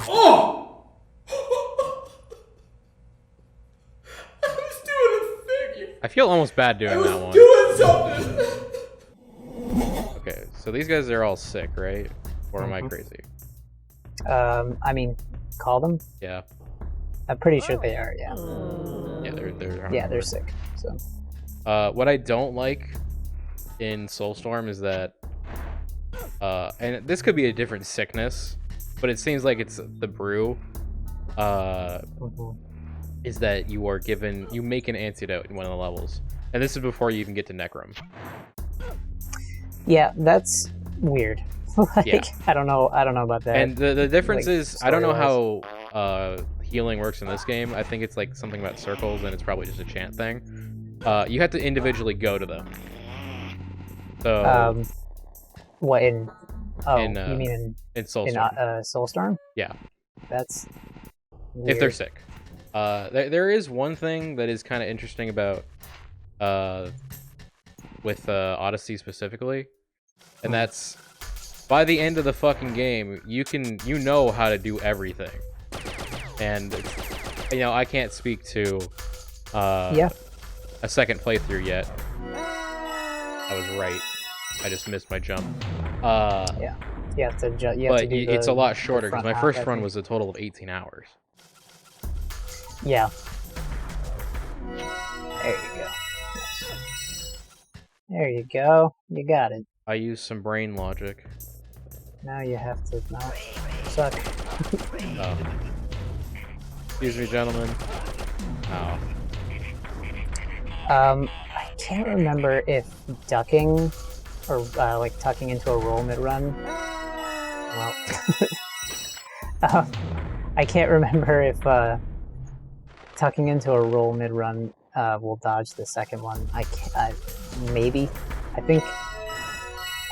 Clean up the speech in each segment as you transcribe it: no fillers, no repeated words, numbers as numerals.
Oh! I was doing a thing. I feel almost bad doing that one. Doing something. Okay, so these guys are all sick, right? Or am I crazy? I mean, call them? Yeah. I'm pretty sure they are, yeah. Yeah, they're Yeah, they're sick, so. What I don't like in Soulstorm is that, and this could be a different sickness, but it seems like it's the brew, is that you make an antidote in one of the levels. And this is before you even get to Necrom. Yeah, that's weird. Like, Yeah. I don't know about that. And the difference like, is, I don't know story-wise. how healing works in this game. I think it's like something about circles, and it's probably just a chant thing. You have to individually go to them. So what in? Oh, in, you mean in Soulstorm? Soulstorm? Yeah. That's weird. If they're sick. There is one thing that is kind of interesting about with Odyssey specifically, and that's by the end of the fucking game, you know how to do everything. And I can't speak to a second playthrough yet. I was right. I just missed my jump. Yeah. But it's a lot shorter because my first run was a total of 18 hours. Yeah. There you go. There you go. You got it. I used some brain logic. Now you have to not suck. Oh. Excuse me, gentlemen. Oh. I can't remember if ducking or like tucking into a roll mid-run. Well, I can't remember if tucking into a roll mid-run will dodge the second one. Maybe. I think.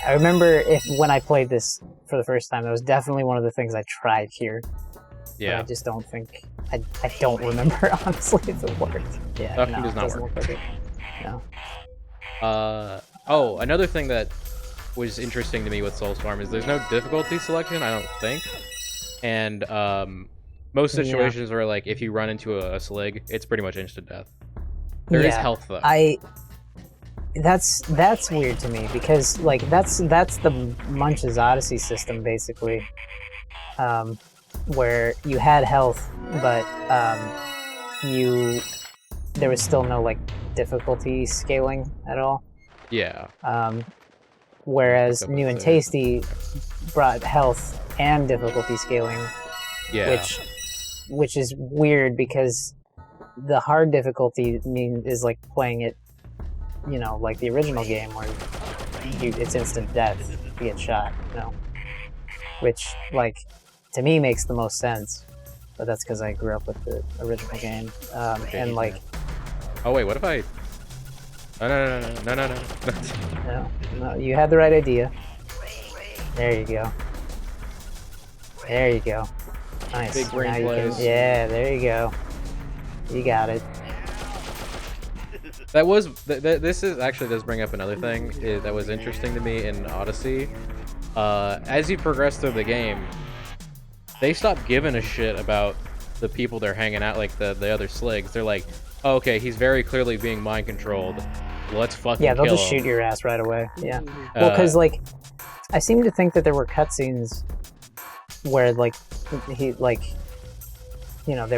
I remember when I played this for the first time, that was definitely one of the things I tried here. Yeah. But I just don't think. I don't remember, honestly, if it worked. Yeah, Ducking does it not doesn't work. look like it. No. Oh, another thing that was interesting to me with Soulstorm is there's no difficulty selection, I don't think. And most situations where, like, if you run into a slig, it's pretty much instant death. There is health, though. That's weird to me, because, like, that's the Munch's Odyssey system, basically. Where you had health, but there was still no, like, difficulty scaling at all. Yeah. Whereas New and Tasty brought health and difficulty scaling. Yeah. Which is weird, because the hard difficulty is like playing it, like the original game where it's instant death if you get shot, which, like, to me makes the most sense, but that's because I grew up with the original game. And like, oh wait, what if I? No. No, you had the right idea. There you go. There you go. Nice. Big brain now plays. Yeah, there you go. You got it. That was this is actually does bring up another thing that was interesting to me in Odyssey. As you progress through the game, they stop giving a shit about the people they're hanging out, like the other sligs. They're like, oh, okay, he's very clearly being mind controlled. Let's fucking they'll kill just him. shoot your ass right away. Yeah. Well, because, like, I seem to think that there were cutscenes where, like, they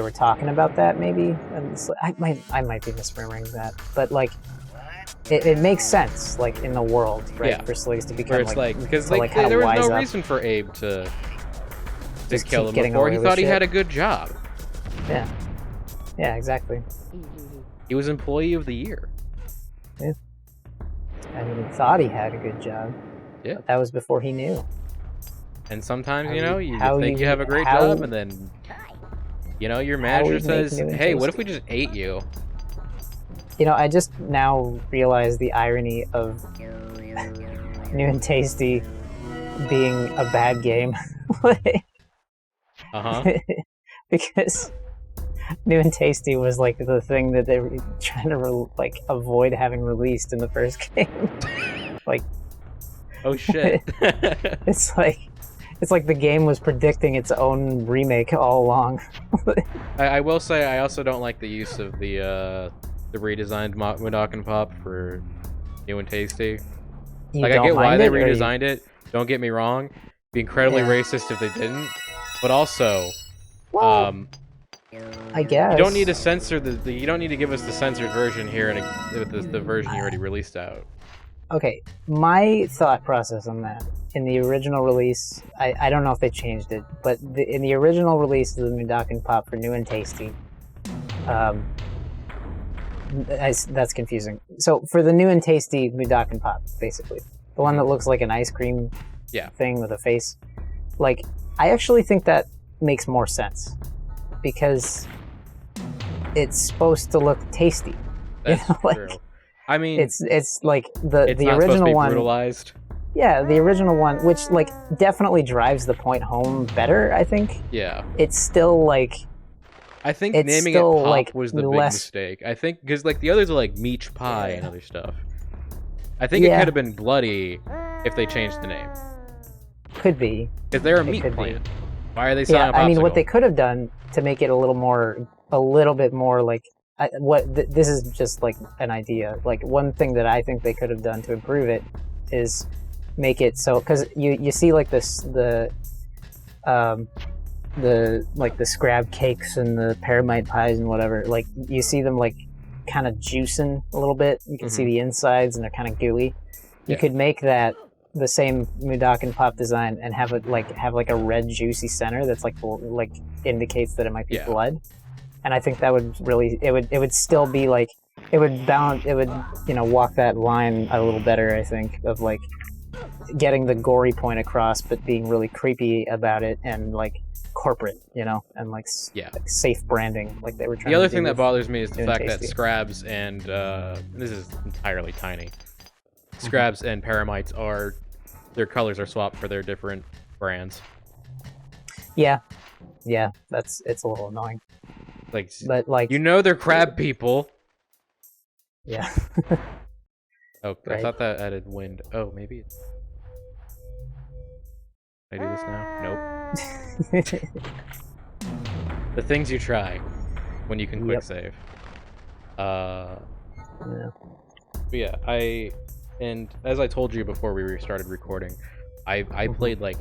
were talking about that, maybe. And I might be misremembering that, but, like, it makes sense, like, in the world, right? Yeah. For sligs to become, where it's like because like there was wise no up. reason for Abe to Just kill keep him getting before away he with thought he shit. had a good job. Yeah. Yeah, exactly. He was Employee of the Year. Yeah. I mean, he thought he had a good job. Yeah. But that was before he knew. And sometimes, you how think you have a great job, and then, your manager says, hey, what if we just ate you? I just now realize the irony of New and Tasty being a bad game. Because New and Tasty was, like, the thing that they were trying to avoid having released in the first game. Like, oh shit. it's like It's like the game was predicting its own remake all along. I will say I also don't like the use of the redesigned Modoc and Pop for new and tasty. You Like I don't get why mind they it, or you- redesigned it. Don't get me wrong. Be incredibly Yeah. racist if they didn't. But also, Well, I guess. you don't need to censor you don't need to give us the censored version here and with the version you already released out. Okay, my thought process on that, in the original release, I don't know if they changed it, but in the original release of the Mudakin Pop for New and Tasty, that's confusing. So for the New and Tasty Mudakin Pop, basically, the one that looks like an ice cream thing with a face, like, I actually think that makes more sense, because it's supposed to look tasty. That's you know, like, true. I mean, it's like the it's the not original supposed to be one. brutalized. Yeah, the original one, which like definitely drives the point home better. I think Yeah. it's still like I think it's naming it still, Pop like, was the big less- mistake. I think because like the others are like Meech Pie and other stuff. I think it Yeah. could have been Bloody if they changed the name. could be. Because they're a It meat could be. plant. Why are they selling Yeah, a I mean, what popsicle? they could have done to make it a little bit more like this is just like an idea. Like one thing that I think they could have done to improve it is make it so, because you see like the like the scrab cakes and the paramite pies and whatever, like you see them like kind of juicing a little bit. You can see the insides and they're kind of gooey. You could make that the same Mudakin Pop design and have a red juicy center that's like indicates that it might be blood. And I think that would really it would still be like it would walk that line a little better, I think, of like getting the gory point across but being really creepy about it and like corporate, and like safe branding like they were trying to do. The other thing that bothers me is the New fact and that Tasty. Scrabs and this is entirely tiny. Scrabs and Paramites their colors are swapped for their different brands. Yeah, it's a little annoying. Like, But like they're crab people. yeah. Oh, I Right. thought that added wind. Oh, maybe. Can I do this now? Nope. The things you try when you can quick Yep. save. Yeah. But yeah, and as I told you before we started recording, I played like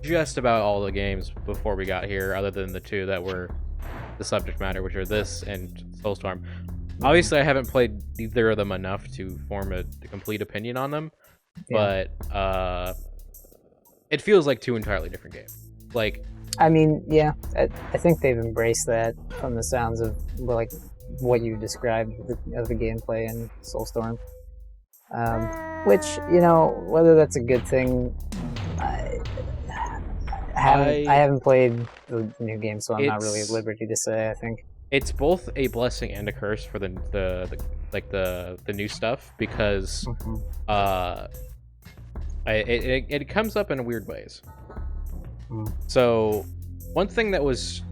just about all the games before we got here, other than the two that were the subject matter, which are this and Soulstorm. Obviously, I haven't played either of them enough to form a complete opinion on them, but it feels like two entirely different games. Like, I mean, yeah, I think they've embraced that from the sounds of like what you described of the gameplay in Soulstorm. Which, whether that's a good thing, I haven't played the new game, so I'm not really at liberty to say. I think it's both a blessing and a curse for the new stuff, because it comes up in weird ways. So one thing that was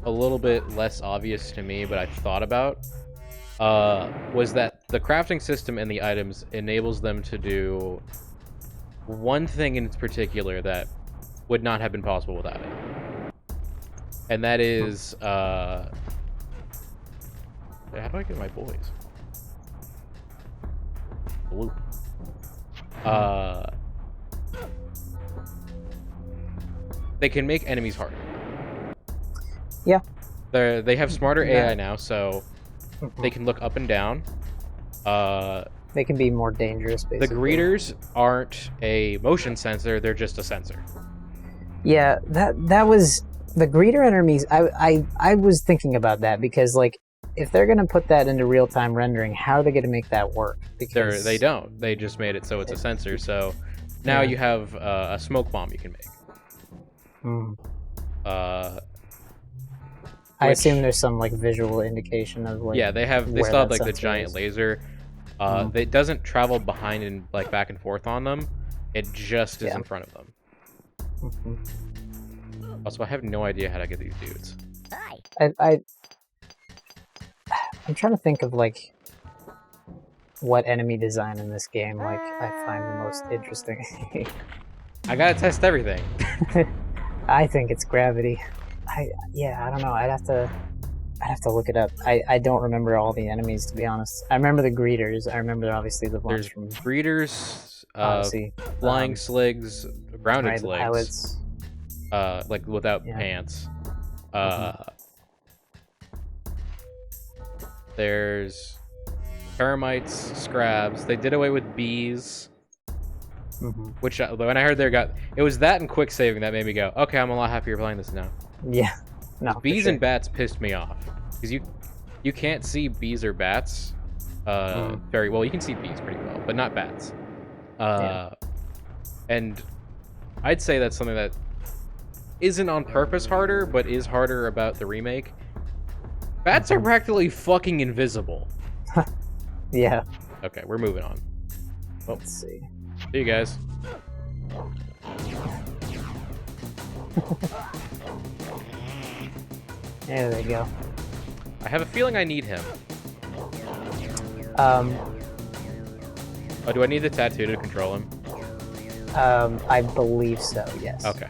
a little bit less obvious to me, but I thought about, was that the crafting system and the items enables them to do one thing in particular that would not have been possible without it. And that is, how do I get my boys? Bloop. They can make enemies harder. Yeah. They have smarter AI now, so they can look up and down. They can be more dangerous, basically. The greeters aren't a motion sensor, they're just a sensor. Yeah, that was the greeter enemies. I was thinking about that, because like if they're gonna put that into real-time rendering, how are they gonna make that work? Because They don't. They just made it so it's a sensor. So now you have a smoke bomb you can make. I assume there's some like visual indication of like they where still have that like the sensor giant is. laser. It doesn't travel behind and like back and forth on them. It just is in front of them. Also, I have no idea how to get these dudes. I'm trying to think of like what enemy design in this game like I find the most interesting. I gotta test everything. I think it's gravity. Yeah, I don't know. I'd have to look it up. I don't remember all the enemies, to be honest. I remember the greeters. I remember obviously the ones There's from greeters, Odyssey. flying sligs, grounded right, the sligs, pilots. like without Yeah. pants. There's termites, scrabs. They did away with bees, which when I heard it was that and quick saving that made me go, okay, I'm a lot happier playing this now. Yeah. No, for Bees sure. and bats pissed me off because you can't see bees or bats very well. You can see bees pretty well, but not bats. Yeah. And I'd say that's something that isn't on purpose harder, but is harder about the remake. Bats are practically fucking invisible. Yeah. Okay, we're moving on. Let's see. See you guys. There they go. I have a feeling I need him. Um, Oh, do I need the tattoo to control him? I believe so, yes. Okay.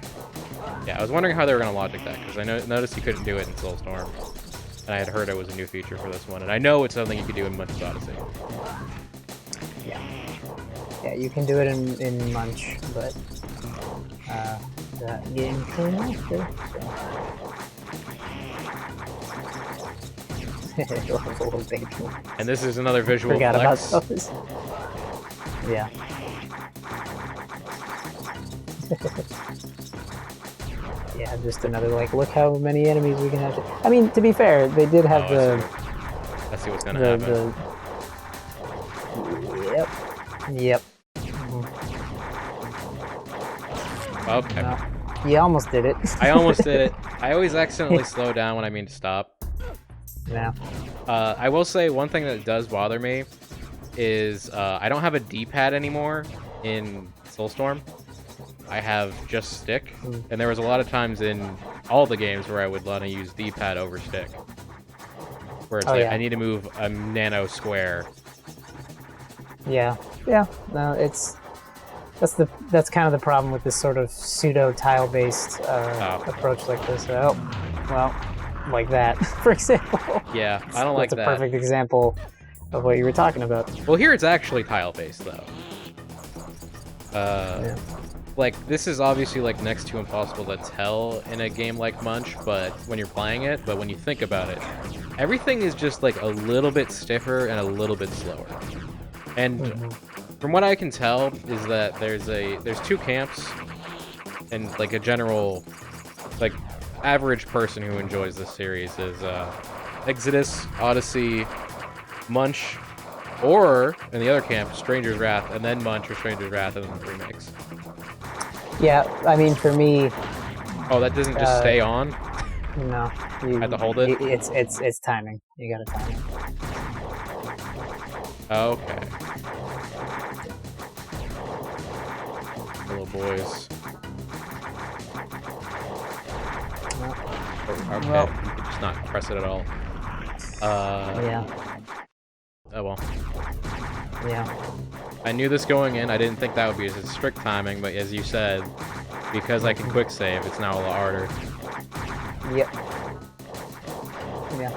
Yeah, I was wondering how they were going to logic that, because I noticed you couldn't do it in Soulstorm. And I had heard it was a new feature for this one, and I know it's something you could do in Munch's Odyssey. Yeah. Yeah, you can do it in Munch, but that game came after, so. And this is another visual Forgot flex. about those. Yeah. Yeah, just another, like, look how many enemies we can have to... I mean, to be fair, they did have I see what's gonna happen. Yep. Okay. No. You almost did it. I almost did it. I always accidentally slow down when I mean to stop. Yeah. I will say one thing that does bother me is I don't have a D-pad anymore in Soulstorm. I have just stick, and there was a lot of times in all the games where I would want to use D-pad over stick, where it's I need to move a nano square. Yeah. No, that's kind of the problem with this sort of pseudo tile-based approach like this. Oh, well, like that, for example. Yeah, I don't like that. That's a perfect example of what you were talking about. Well, here it's actually tile-based though. Like, this is obviously, like, next to impossible to tell in a game like Munch, but when you're playing it, but when you think about it, everything is just, like, a little bit stiffer and a little bit slower. And from what I can tell is that there's two camps, and, like, a general, like, average person who enjoys this series is, Exoddus, Odyssey, Munch, or, in the other camp, Stranger's Wrath, and then Munch or Stranger's Wrath, and then the remakes. Yeah, I mean, for me... Oh, that doesn't just stay on? No. I have to hold it? It's timing. You gotta time it. Okay. Little boys. Okay, Well. you can just not press it at all. Yeah. Oh well. Yeah. I knew this going in. I didn't think that would be as strict timing, but as you said, because I can quick save, it's now a lot harder. Yep. Yeah.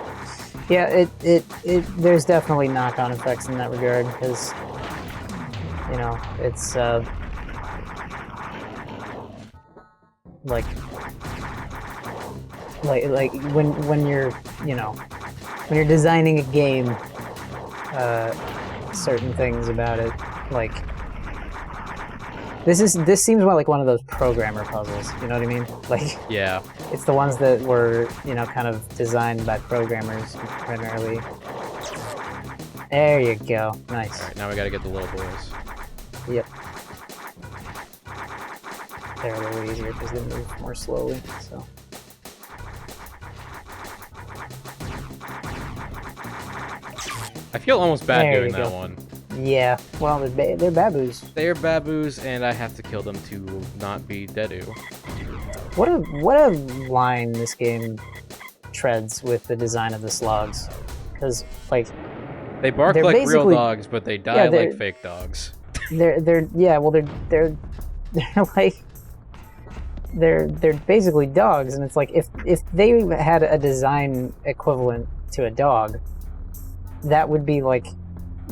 Yeah, there's definitely knock-on effects in that regard, because, you know, it's, like when you're, you know, when you're designing a game, certain things about it, like, this seems more like one of those programmer puzzles, you know what I mean? Like, yeah, it's the ones that were, you know, kind of designed by programmers primarily. There you go. Nice. Alright, now we gotta get the little boys. Yep. They're a little easier because they move more slowly, so. I feel almost bad There doing you that go. one. Yeah, well, they're baboos. They're baboos, and I have to kill them to not be Dedu. What a line this game treads with the design of the slogs, because like They bark they're like real basically- dogs, but they die like fake dogs. they're They're like they're basically dogs, and it's like if they had a design equivalent to a dog, that would be like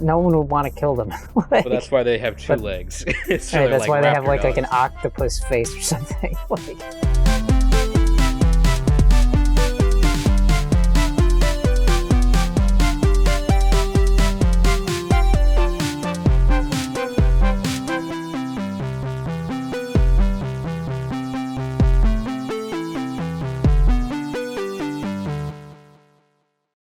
no one would want to kill them. But that's why they have two legs. That's why they have like an octopus face or something. Like,